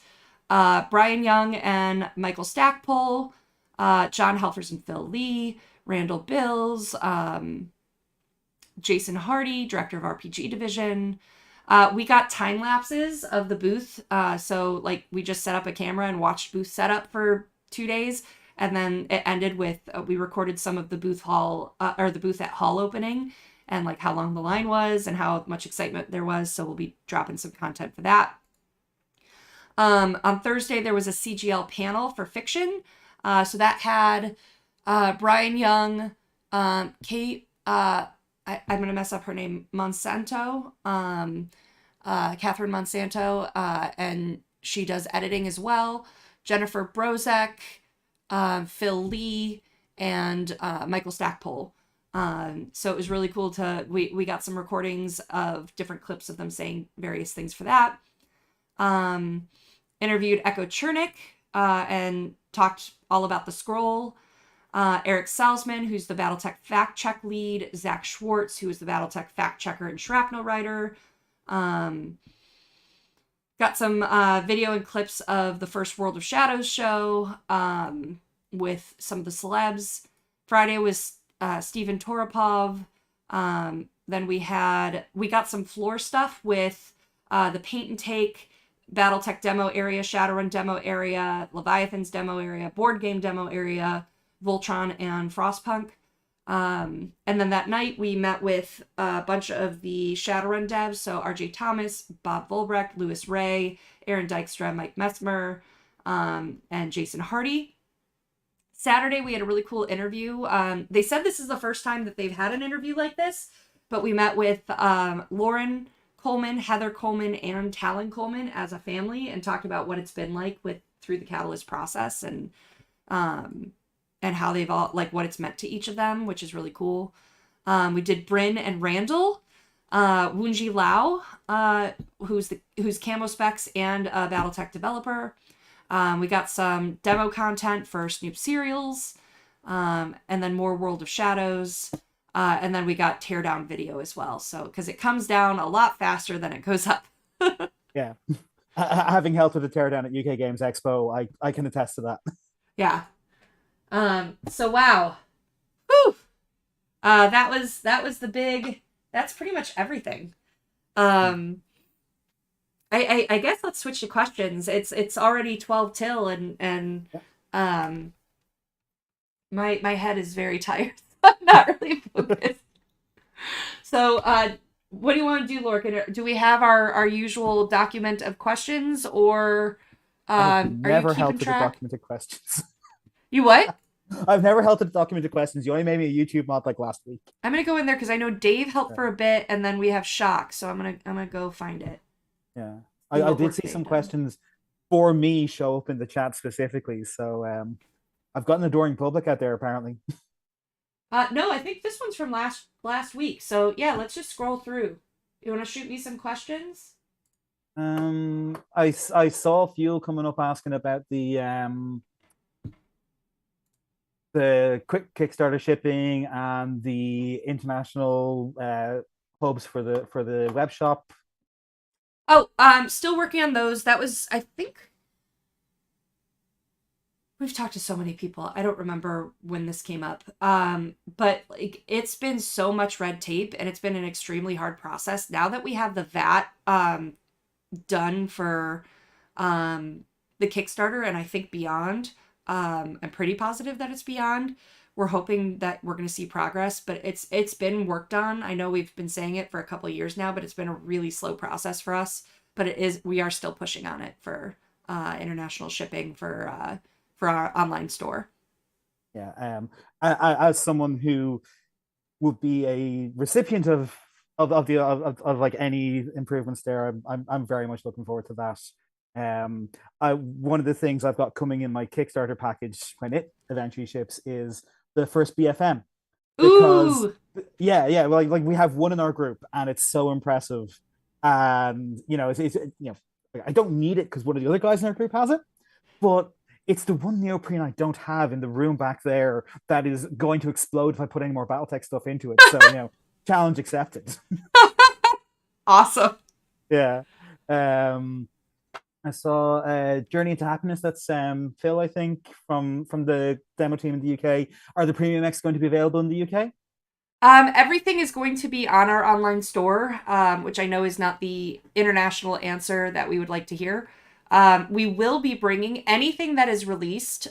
Brian Young and Michael Stackpole, John Helfers and Phil Lee, Randall Bills, Jason Hardy, director of RPG Division. We got time lapses of the booth. So like we just set up a camera and watched booth setup for 2 days. And then it ended with, we recorded some of the booth hall, or the booth at hall opening, and like how long the line was and how much excitement there was. So we'll be dropping some content for that. On Thursday, there was a CGL panel for fiction. So that had Brian Young, Kate, I'm going to mess up her name, Monsanto, Catherine Monsanto, and she does editing as well. Jennifer Brozek, Phil Lee, and Michael Stackpole. So it was really cool we got some recordings of different clips of them saying various things for that. Interviewed Echo Chernick, and talked all about the scroll. Eric Salzman, who's the Battletech fact check lead. Zach Schwartz, who is the Battletech fact checker and shrapnel writer. Got some video and clips of the first World of Shadows show with some of the celebs. Friday was Stephen Toropov. Then we got some floor stuff with the Paint and Take, Battletech demo area, Shadowrun demo area, Leviathan's demo area, board game demo area, Voltron and Frostpunk. And then that night we met with a bunch of the Shadowrun devs. So RJ Thomas, Bob Volbrecht, Lewis Ray, Aaron Dykstra, Mike Mesmer, and Jason Hardy. Saturday, we had a really cool interview. They said this is the first time that they've had an interview like this, but we met with Lauren Coleman, Heather Coleman, and Talon Coleman as a family and talked about what it's been like through the Catalyst process and how they've all, like, what it's meant to each of them, which is really cool. We did Bryn and Randall, Wunji Lau, who's Camo Specs and a Battletech developer. We got some demo content for Snoop Serials, and then more World of Shadows. And then we got teardown video as well. So, because it comes down a lot faster than it goes up. Yeah. Having helped with the teardown at UK Games Expo, I can attest to that. Yeah. So wow. Whew. That was the big, that's pretty much everything. I guess let's switch to questions. It's already 12 till and my head is very tired. I'm not really focused. So, what do you want to do, Lorcan? Do we have our usual document of questions, or I've are you never keeping held to the track? documented questions. You what? I've never held to the documented questions. You only made me a YouTube mod like last week. I'm gonna go in there because I know Dave helped for a bit, and then we have Shock. So I'm gonna go find it. Yeah, I did see some questions for me show up in the chat specifically. So I've gotten adoring public out there apparently. No, I think this one's from last week. So yeah, let's just scroll through. You want to shoot me some questions? I saw Fuel coming up asking about the quick Kickstarter shipping and the international hubs for the web shop. Oh, still working on those. That was, I think, we've talked to so many people. I don't remember when this came up. But like, it's been so much red tape and it's been an extremely hard process. Now that we have the VAT done for the Kickstarter and I think beyond, I'm pretty positive that it's beyond. We're hoping that we're going to see progress, but it's been worked on. I know we've been saying it for a couple of years now, but it's been a really slow process for us. But we are still pushing on it for international shipping for our online store. Yeah, as someone who would be a recipient of like any improvements there, I'm very much looking forward to that. One of the things I've got coming in my Kickstarter package when it eventually ships is the first BFM, because Ooh. yeah, like we have one in our group, and it's so impressive. And it's I don't need it because one of the other guys in our group has it, but it's the one neoprene I don't have in the room back there that is going to explode if I put any more BattleTech stuff into it. So challenge accepted. Awesome. Yeah. I saw Journey into Happiness. That's Phil, I think, from the demo team in the UK. Are the premium X going to be available in the UK? Everything is going to be on our online store, which I know is not the international answer that we would like to hear. We will be bringing anything that is released.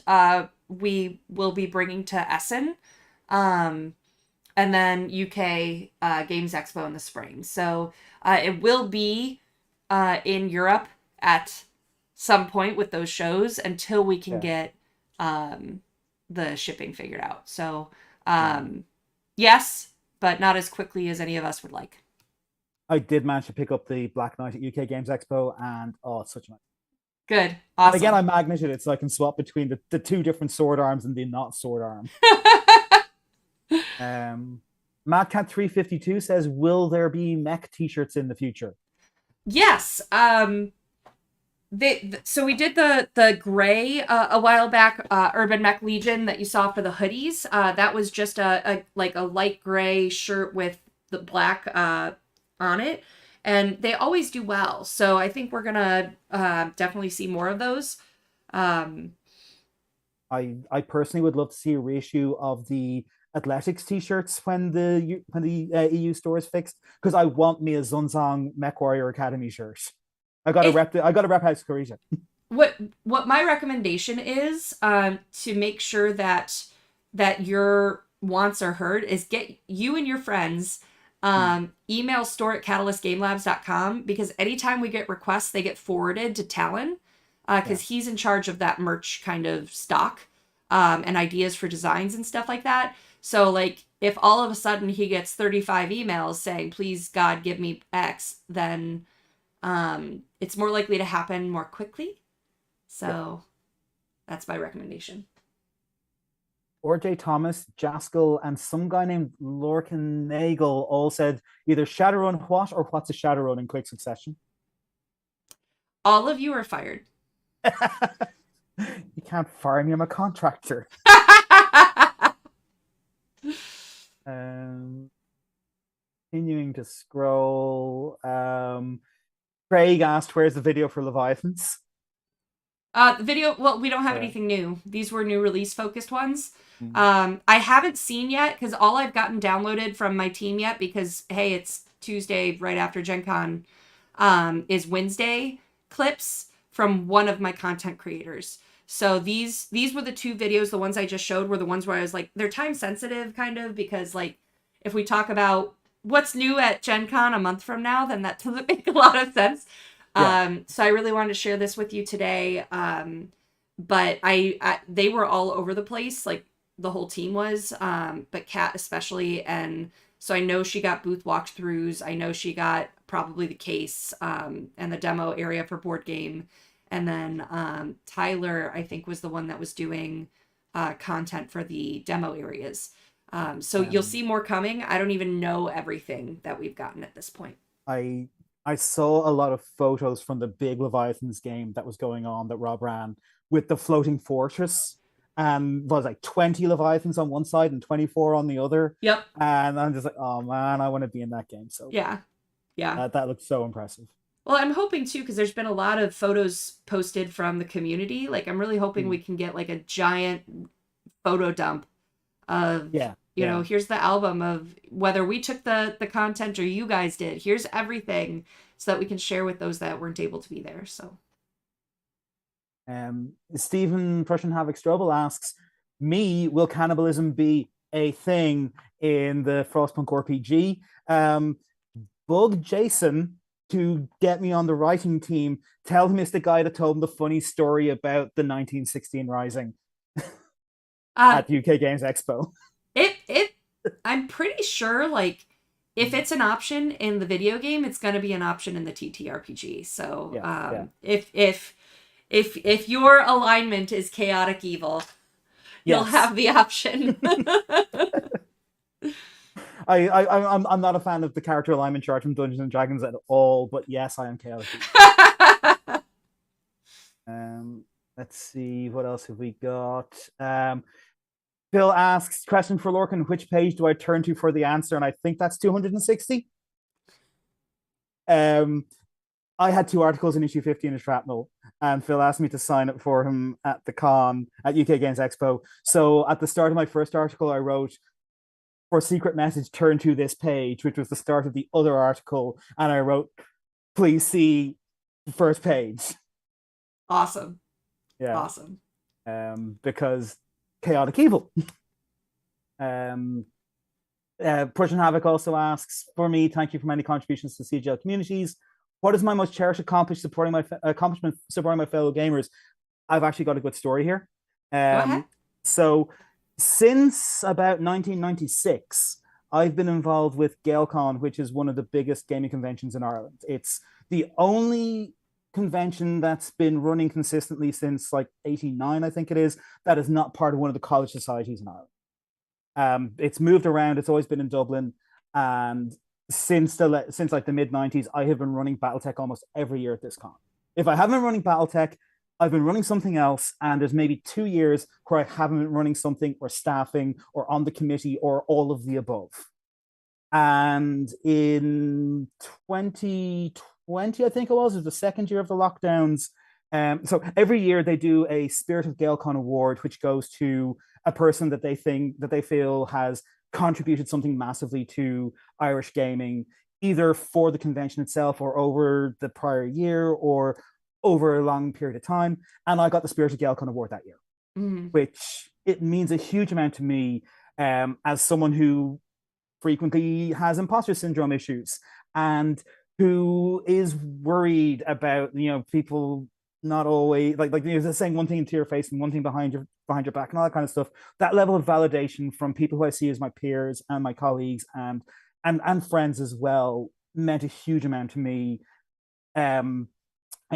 We will be bringing to Essen, and then UK Games Expo in the spring. So it will be in Europe at some point with those shows until we can get the shipping figured out. So yes, but not as quickly as any of us would like. I did manage to pick up the Black Knight at UK Games Expo, and it's such a nice. Good. Awesome. And again, I magneted it so I can swap between the two different sword arms and the not sword arm. Madcat 352 says, will there be mech t-shirts in the future? Yes. So we did the gray a while back, Urban Mech Legion that you saw for the hoodies. That was just a light gray shirt with the black on it, and they always do well. So I think we're gonna definitely see more of those. I personally would love to see a reissue of the athletics t-shirts when the EU store is fixed, because I want me a Zunzong Mech Warrior Academy shirt. I got to rep House Korea. What my recommendation is to make sure that your wants are heard is get you and your friends email store@catalystgamelabs.com, because anytime we get requests, they get forwarded to Talon, because he's in charge of that merch kind of stock and ideas for designs and stuff like that. So like if all of a sudden he gets 35 emails saying, please God, give me X, then it's more likely to happen more quickly. So that's my recommendation. RJ Thomas, Jaskell, and some guy named Lorcan Nagel all said either Shadowrun what or what's a Shadowrun in quick succession. All of you are fired. You can't fire me, I'm a contractor. Continuing to scroll. Craig asked, where's the video for Leviathans? The video, well, we don't have anything new. These were new release focused ones. I haven't seen yet because all I've gotten downloaded from my team yet, because hey, it's Tuesday right after Gen Con, is Wednesday clips from one of my content creators. So these were the two videos. The ones I just showed were the ones where I was like, they're time sensitive kind of, because like if we talk about what's new at Gen Con a month from now, then that doesn't make a lot of sense. So I really wanted to share this with you today. But they were all over the place. Like the whole team was, but Kat especially. And so I know she got booth walkthroughs. I know she got probably the case, and the demo area for board game. And then, Tyler, I think, was the one that was doing, content for the demo areas. So you'll see more coming. I don't even know everything that we've gotten at this point. I saw a lot of photos from the big Leviathans game that was going on that Rob ran with the floating fortress, and was like 20 Leviathans on one side and 24 on the other. Yep. And I'm just like, oh man, I want to be in that game. So yeah. That looks so impressive. Well, I'm hoping too, because there's been a lot of photos posted from the community. Like I'm really hoping we can get like a giant photo dump of you know, here's the album of whether we took the content or you guys did. Here's everything, so that we can share with those that weren't able to be there. So Stephen Prussian Havoc Strobel asks me, will cannibalism be a thing in the Frostpunk RPG? Bug Jason to get me on the writing team. Tell him it's the guy that told him the funny story about the 1916 Rising at UK Games Expo. I'm pretty sure, like, if it's an option in the video game, it's going to be an option in the TTRPG. So if your alignment is chaotic evil, you'll Yes. have the option. I'm not a fan of the character alignment chart from Dungeons and Dragons at all, but yes, I am chaotic. Let's see, what else have we got? Phil asks, question for Lorcan, which page do I turn to for the answer? And I think that's 260. I had 2 articles in issue 50 in a shrapnel, and Phil asked me to sign up for him at the con at UK Games Expo. So at the start of my first article, I wrote, for secret message, turn to this page, which was the start of the other article, and I wrote, please see the first page. Awesome. Yeah. Awesome. Because chaotic evil. Prussian Havoc also asks, for me, thank you for many contributions to CGL communities. What is my most cherished accomplishment supporting my fellow gamers? I've actually got a good story here. Go ahead. So since about 1996, I've been involved with GaelCon, which is one of the biggest gaming conventions in Ireland. It's the only convention that's been running consistently since like 89, I think it is, that is not part of one of the college societies in Ireland. It's moved around. It's always been in Dublin, and since like the mid-90s, I have been running battletech almost every year at this con. If I haven't been running battletech, I've been running something else, and there's maybe 2 years where I haven't been running something or staffing or on the committee or all of the above. And in 2020, I think it was the second year of the lockdowns. So every year they do a Spirit of GaelCon award, which goes to a person that they feel has contributed something massively to Irish gaming, either for the convention itself or over the prior year or over a long period of time. And I got the Spirit of GaelCon award that year, which it means a huge amount to me as someone who frequently has imposter syndrome issues and who is worried about, people not always like saying one thing into your face and one thing behind your back and all that kind of stuff. That level of validation from people who I see as my peers and my colleagues and friends as well meant a huge amount to me. I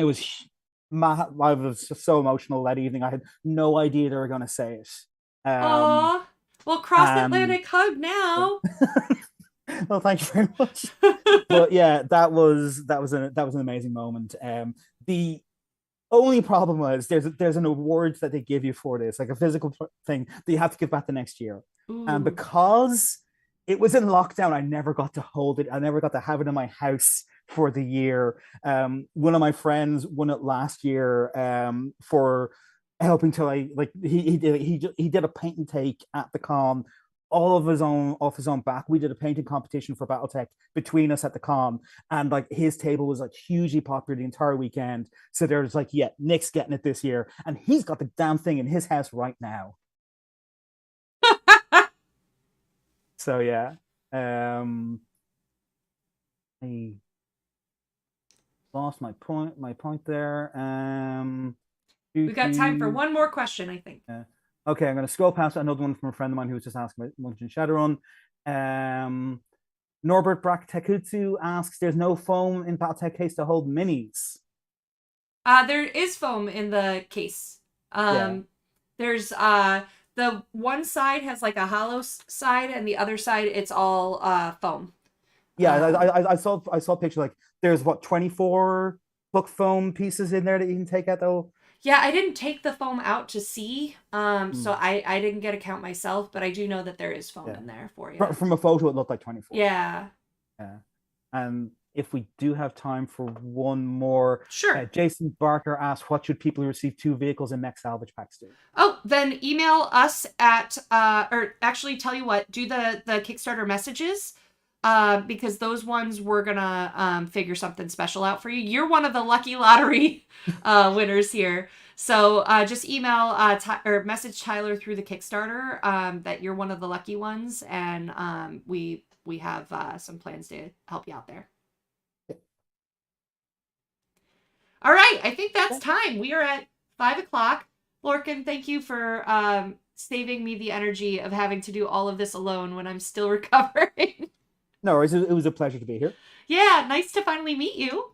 was just so emotional that evening. I had no idea they were going to say it. Aww. Well, cross-Atlantic hug now. Well, thank you very much. But yeah, that was an amazing moment. The only problem was there's an award that they give you for this, like a physical thing that you have to give back the next year. And because it was in lockdown, I never got to hold it. I never got to have it in my house for the year. One of my friends won it last year for helping to he did a paint and take at the con all of his own off his own back. We did a painting competition for Battletech between us at the con, and like his table was like hugely popular the entire weekend. So there's like, yeah, Nick's getting it this year, and he's got the damn thing in his house right now. So yeah, I lost my point there. We got time for one more question, I think. Okay, I'm going to scroll past another one from a friend of mine who was just asking about Munchkin Shadowrun. Norbert Braktekutsu asks, there's no foam in Battletech case to hold minis. There is foam in the case. There's the one side has like a hollow side, and the other side it's all foam. Yeah, I saw a picture, like there's 24 book foam pieces in there that you can take out though. Yeah, I didn't take the foam out to see, so I didn't get a count myself, but I do know that there is foam in there for you. From a photo, it looked like 24. Yeah. And if we do have time for one more, sure. Jason Barker asked, what should people who receive 2 vehicles in mech salvage packs do? Oh, then email us at, or actually tell you what, do the Kickstarter messages. Because those ones we're gonna figure something special out for you. You're one of the lucky lottery winners here. So just email or message Tyler through the Kickstarter that you're one of the lucky ones, and we have some plans to help you out there. All right, I think that's time. We are at 5:00. Lorcan, thank you for saving me the energy of having to do all of this alone when I'm still recovering. No worries. It was a pleasure to be here. Yeah, nice to finally meet you.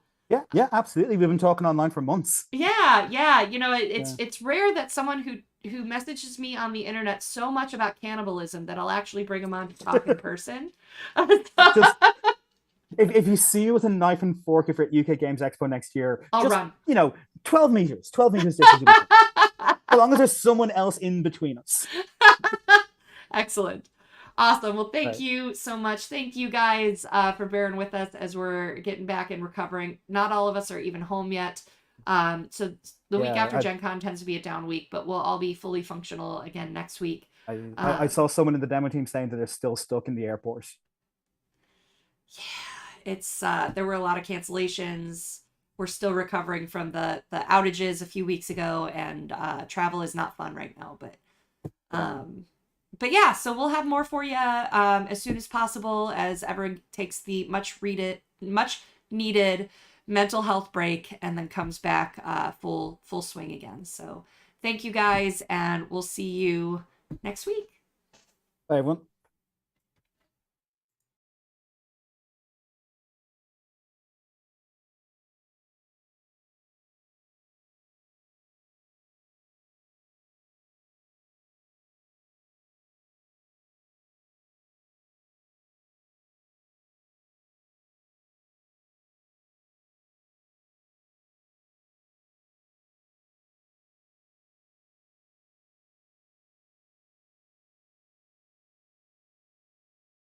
Yeah, absolutely. We've been talking online for months. Yeah. You know, it's rare that someone who messages me on the internet so much about cannibalism that I'll actually bring them on to talk in person. Just if you see you with a knife and fork if you're at UK Games Expo next year, I'll just run. 12 meters distance. As long as there's someone else in between us. Excellent. Awesome. Well, thank Right. you so much. Thank you guys for bearing with us as we're getting back and recovering. Not all of us are even home yet. So the week after Gen Con tends to be a down week, but we'll all be fully functional again next week. I saw someone in the demo team saying that they're still stuck in the airport. Yeah, it's there were a lot of cancellations. We're still recovering from the outages a few weeks ago, and travel is not fun right now. But yeah, so we'll have more for you as soon as possible as everyone takes the much needed mental health break and then comes back full swing again. So thank you guys, and we'll see you next week. Bye, everyone.